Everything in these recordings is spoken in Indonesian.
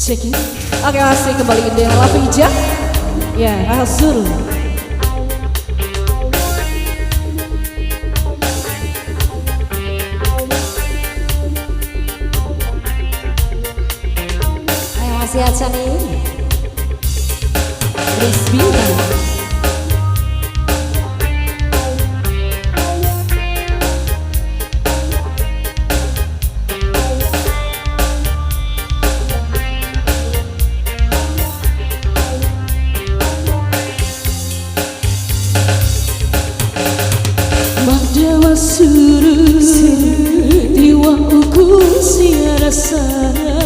Check it. Oke, masih kembali ke Dela Pijak. Ya, Azul. Ayo masih aja nih. Crispy. Dewa suruh diwa uku siara sara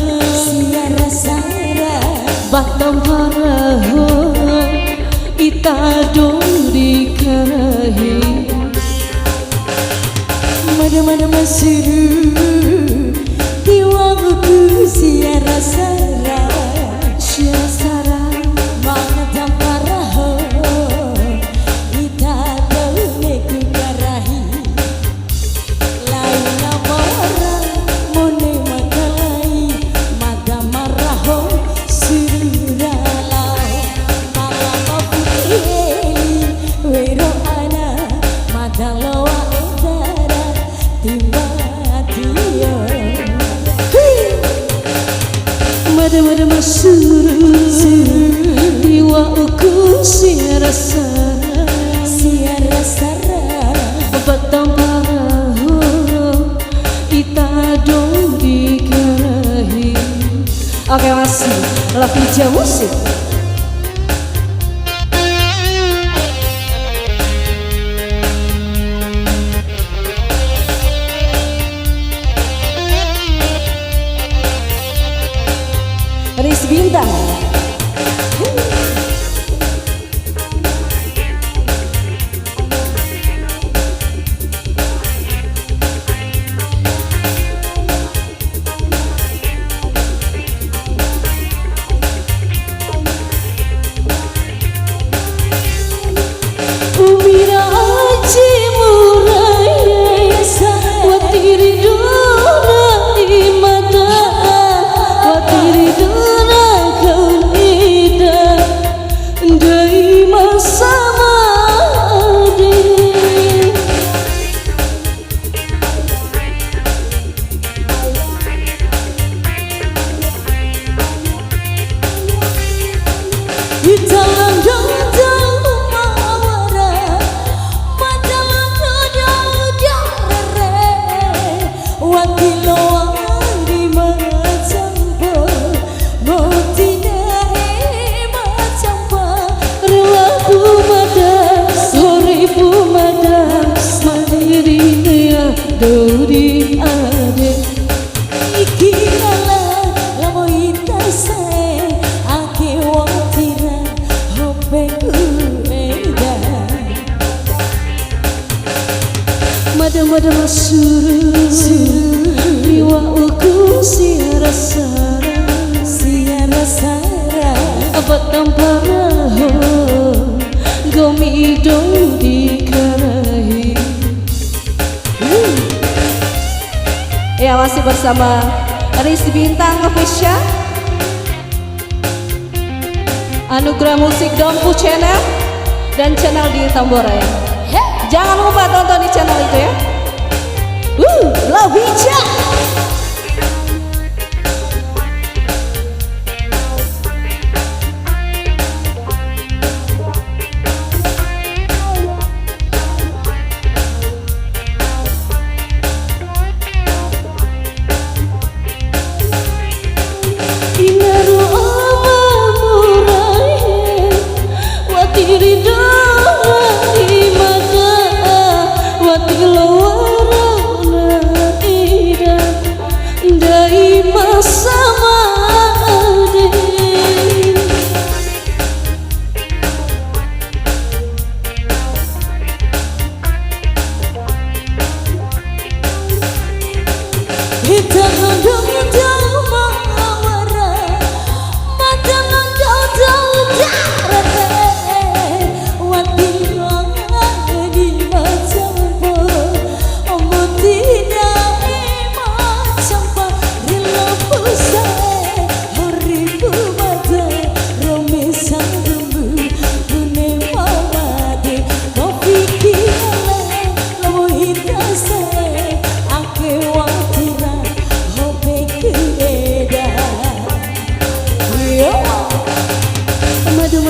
batam paraho ita dong dikarahi Mada suruh diwa uku siara sara batam paraho ita dong dikarahi. Mada suruh diwa uku siara sara batam paraho ita dong dikarahi. Oke, masih Lapija Musik. Riz Bintang. Umira aji muraya watiri dona imata watiri dona kau ida dai masama ade italang Dori ade Iki ala lamo itase ake watira hopeku eda Mada suruh diwa uku siara sara batam paraho gomi dong dikarahi. Ya, masih bersama Riz Bintang Official, Anugerah Musik Dompu Channel dan channel di Tambora ya. Jangan lupa tonton di channel itu ya. Lapija.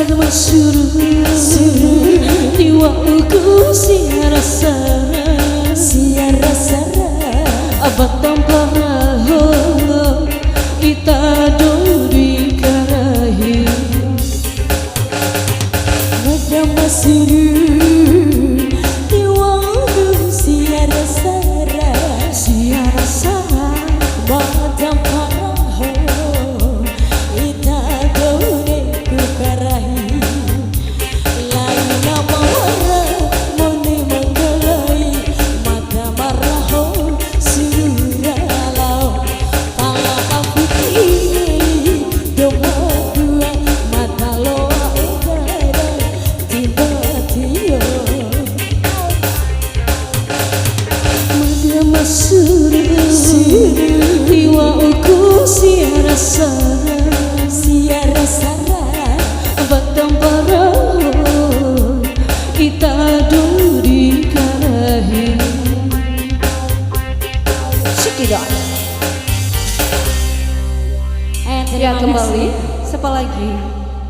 Madama suruh Diwaku siara sara Abad tanpa raho Kita duri karahi Madama suruh Diwaku siara sara Abad tanpa raho Kita duri karahi Lain nama wara Mone menggelai Madama raho Suralau Pala kapiti Doma dua Mata loa udara Tiba-tiba Madama suruh Diwaku siara sara Abad tanpa raho Kita duri karahi Sekitar terima Ya kembali kasih. Siapa lagi?